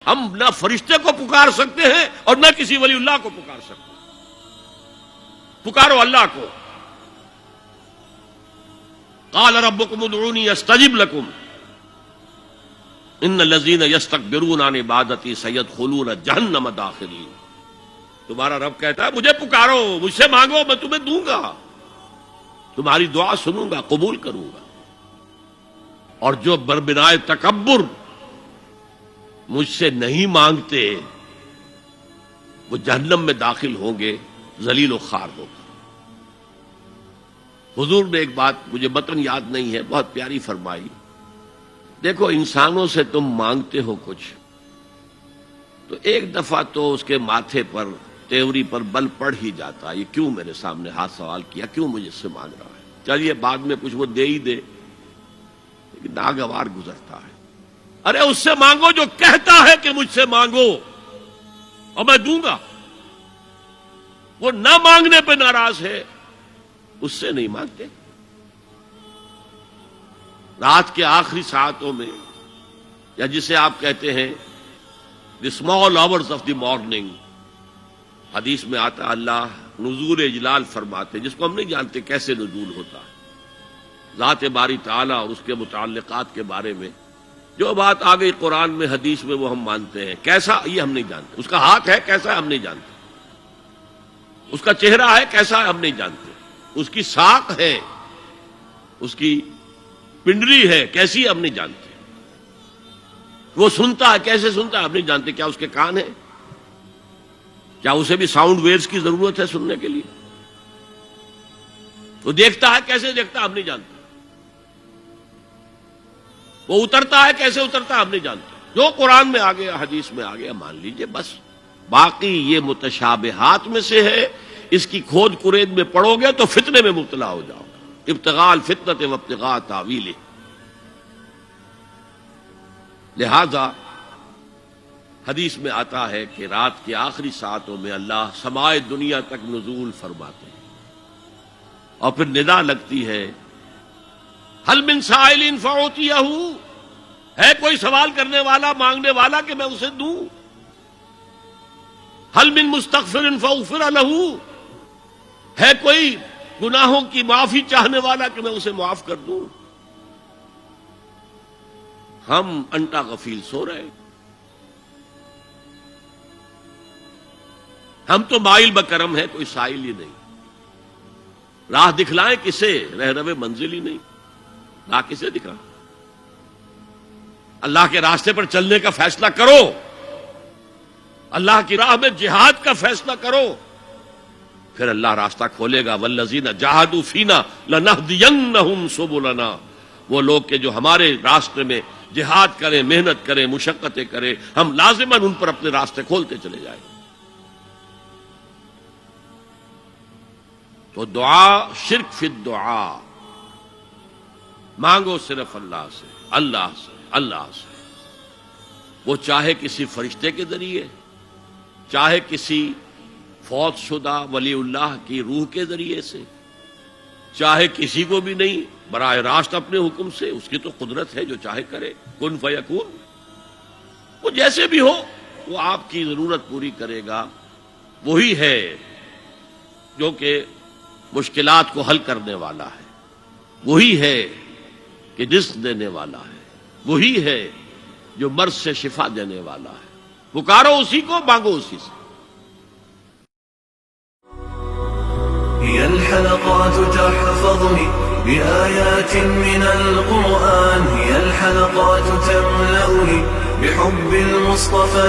ہم نہ فرشتے کو پکار سکتے ہیں اور نہ کسی ولی اللہ کو پکار سکتے ہیں۔ پکارو اللہ کو۔ قال ربکم ادعونی استجب لکم ان الذین یستکبرون عن عبادتی سیدخلون جہنم داخرین۔ تمہارا رب کہتا ہے مجھے پکارو، مجھ سے مانگو، میں تمہیں دوں گا، تمہاری دعا سنوں گا، قبول کروں گا۔ اور جو بربنائے تکبر مجھ سے نہیں مانگتے وہ جہنم میں داخل ہوں گے، ذلیل و خوار ہو گے۔ حضور نے ایک بات مجھے متن یاد نہیں ہے، بہت پیاری فرمائی۔ دیکھو انسانوں سے تم مانگتے ہو کچھ تو ایک دفعہ تو اس کے ماتھے پر، تیوری پر بل پڑ ہی جاتا ہے، یہ کیوں میرے سامنے ہاتھ سوال کیا، کیوں مجھے اس سے مانگ رہا ہے، چلیے بعد میں کچھ وہ دے ہی دے، لیکن ناگوار گزرتا ہے۔ ارے اس سے مانگو جو کہتا ہے کہ مجھ سے مانگو اور میں دوں گا، وہ نہ مانگنے پہ ناراض ہے، اس سے نہیں مانگتے۔ رات کے آخری ساعتوں میں، یا جسے آپ کہتے ہیں the small hours of the morning, حدیث میں آتا اللہ نزول اجلال فرماتے، جس کو ہم نہیں جانتے کیسے نزول ہوتا ہے، ذات باری تعالیٰ اور اس کے متعلقات کے بارے میں جو بات آ گئی قرآن میں حدیث میں وہ ہم مانتے ہیں، کیسا یہ ہم نہیں جانتے، اس کا ہاتھ ہے کیسا ہے ہم نہیں جانتے، اس کا چہرہ ہے کیسا ہے ہم نہیں جانتے، اس کی ساق ہے، اس کی پنڈلی ہے کیسی ہم نہیں جانتے، وہ سنتا ہے کیسے سنتا ہے ہم نہیں جانتے، کیا اس کے کان ہیں، کیا اسے بھی ساؤنڈ ویوز کی ضرورت ہے سننے کے لیے، وہ دیکھتا ہے کیسے دیکھتا ہے ہم نہیں جانتے، وہ اترتا ہے کیسے اترتا ہے ہم نہیں جانتے، جو قرآن میں آ گیا حدیث میں آ گیا مان لیجئے بس۔ باقی یہ متشابہات میں سے ہے، اس کی کھود کرید میں پڑو گے تو فتنے میں مبتلا ہو جاؤ گے، ابتغاء الفتنۃ وابتغاء تاویلہ۔ لہذا حدیث میں آتا ہے کہ رات کے آخری ساعتوں میں اللہ سمائے دنیا تک نزول فرماتے ہیں، اور پھر ندا لگتی ہے حل من سائل فاعطیہ، ہے کوئی سوال کرنے والا مانگنے والا کہ میں اسے دوں، حل من مستغفر فاغفر لہ، ہے کوئی گناہوں کی معافی چاہنے والا کہ میں اسے معاف کر دوں۔ ہم انٹا غفیل سو رہے، ہم تو مائل بکرم ہے، کوئی سائل ہی نہیں، راہ دکھلائیں کسے، رہنما منزل ہی نہیں، راہ کسے دکھا، اللہ کے راستے پر چلنے کا فیصلہ کرو، اللہ کی راہ میں جہاد کا فیصلہ کرو، پھر اللہ راستہ کھولے گا۔ والذین جاہدوا فینا لنہدینہم سبلنا، وہ لوگ کہ جو ہمارے راستے میں جہاد کریں، محنت کریں، مشقتیں کریں، ہم لازماً ان پر اپنے راستے کھولتے چلے جائیں۔ تو دعا شرک فی الدعا، مانگو صرف اللہ سے، اللہ سے، اللہ سے، وہ چاہے کسی فرشتے کے ذریعے، چاہے کسی فوت شدہ ولی اللہ کی روح کے ذریعے سے، چاہے کسی کو بھی نہیں، براہ راست اپنے حکم سے، اس کی تو قدرت ہے جو چاہے کرے، کن فیکون، وہ جیسے بھی ہو وہ آپ کی ضرورت پوری کرے گا۔ وہی ہے جو کہ مشکلات کو حل کرنے والا ہے، وہی ہے کہ رزق دینے والا ہے، وہی ہے جو مرض سے شفا دینے والا ہے۔ پکارو اسی کو، مانگو اسی سے۔ هي الحلقات تحفظني بآيات من القرآن، هي الحلقات تملأني بحب المصطفى